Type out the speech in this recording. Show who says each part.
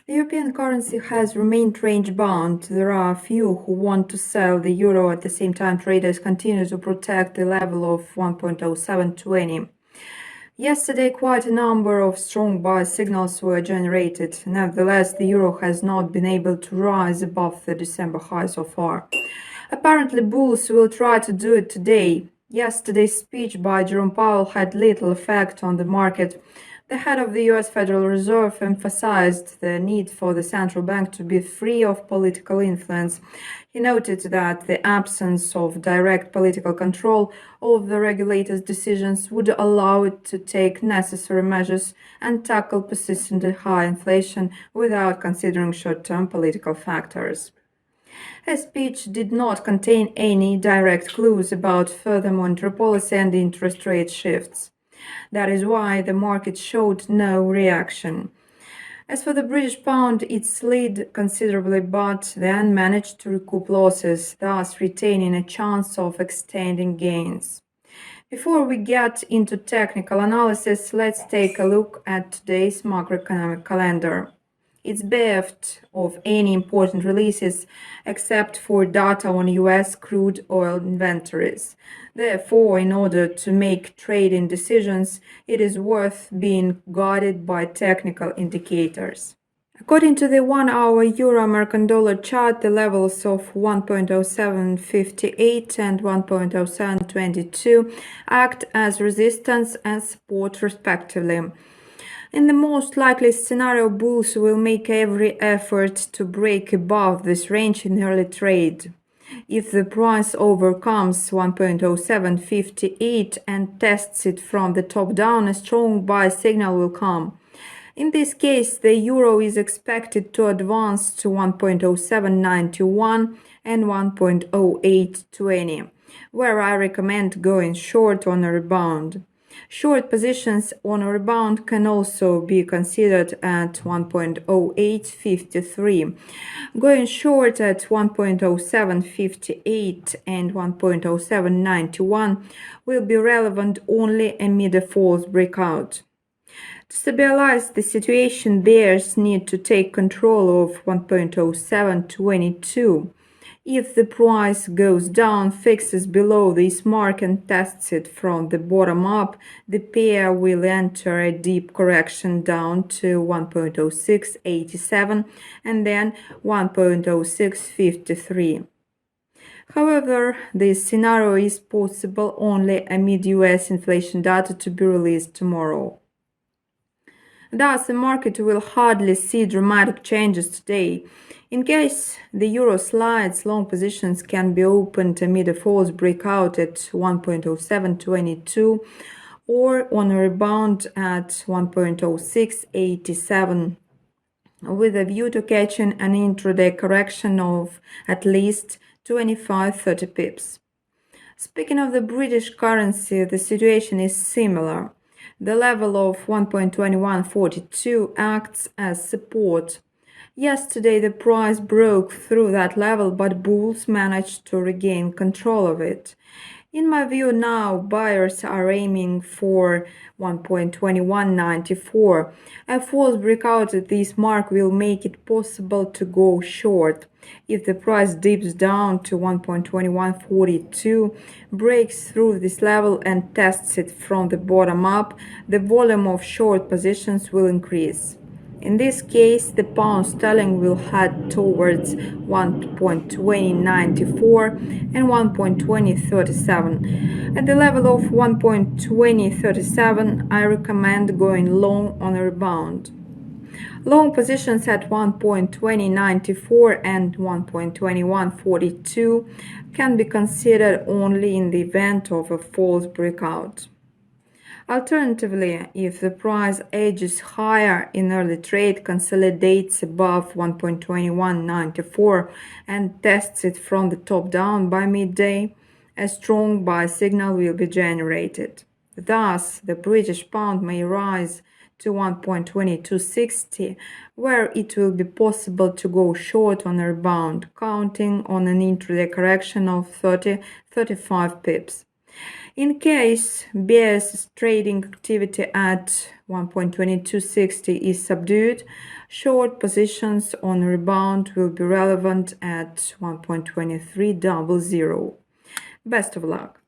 Speaker 1: The European currency has remained range-bound. There are few who want to sell the euro. At the same time, traders continue to protect the level of 1.0720. Yesterday, quite a number of strong buy signals were generated. Nevertheless, the euro has not been able to rise above the December high so far. Apparently, bulls will try to do it today. Yesterday's speech by Jerome Powell had little effect on the market. The head of the US Federal Reserve emphasized the need for the central bank to be free of political influence. He noted that the absence of direct political control of the regulator's decisions would allow it to take necessary measures and tackle persistently high inflation without considering short-term political factors. His speech did not contain any direct clues about further monetary policy and interest rate shifts. That is why the market showed no reaction. As for the British pound, it slid considerably but then managed to recoup losses, thus retaining a chance of extending gains. Before we get into technical analysis, let's take a look at today's macroeconomic calendar. It's bereft of any important releases except for data on US crude oil inventories. Therefore, in order to make trading decisions, it is worth being guided by technical indicators. According to the 1-hour Euro-American dollar chart, the levels of 1.0758 and 1.0722 act as resistance and support respectively. In the most likely scenario, bulls will make every effort to break above this range in early trade. If the price overcomes 1.0758 and tests it from the top down, a strong buy signal will come. In this case, the euro is expected to advance to 1.0791 and 1.0820, where I recommend going short on a rebound. Short positions on a rebound can also be considered at 1.0853. Going short at 1.0758 and 1.0791 will be relevant only amid a false breakout. To stabilize the situation, bears need to take control of 1.0722. If the price goes down, fixes below this mark and tests it from the bottom up, the pair will enter a deep correction down to 1.0687 and then 1.0653. However, this scenario is possible only amid US inflation data to be released tomorrow. Thus, the market will hardly see dramatic changes today. In case the euro slides, long positions can be opened amid a false breakout at 1.0722 or on a rebound at 1.0687, with a view to catching an intraday correction of at least 25-30 pips. Speaking of the British currency, the situation is similar. The level of 1.2142 acts as support. Yesterday, the price broke through that level, but bulls managed to regain control of it. In my view now, buyers are aiming for 1.2194. A false breakout at this mark will make it possible to go short. If the price dips down to 1.2142, breaks through this level and tests it from the bottom up, the volume of short positions will increase. In this case, the pound sterling will head towards 1.2094 and 1.2037. At the level of 1.2037, I recommend going long on a rebound. Long positions at 1.2094 and 1.2142 can be considered only in the event of a false breakout. Alternatively, if the price edges higher in early trade, consolidates above 1.2194 and tests it from the top down by midday, a strong buy signal will be generated. Thus, the British pound may rise to 1.2260, where it will be possible to go short on a rebound, counting on an intraday correction of 30-35 pips. In case bears trading activity at 1.2260 is subdued, short positions on rebound will be relevant at 1.2300. Best of luck!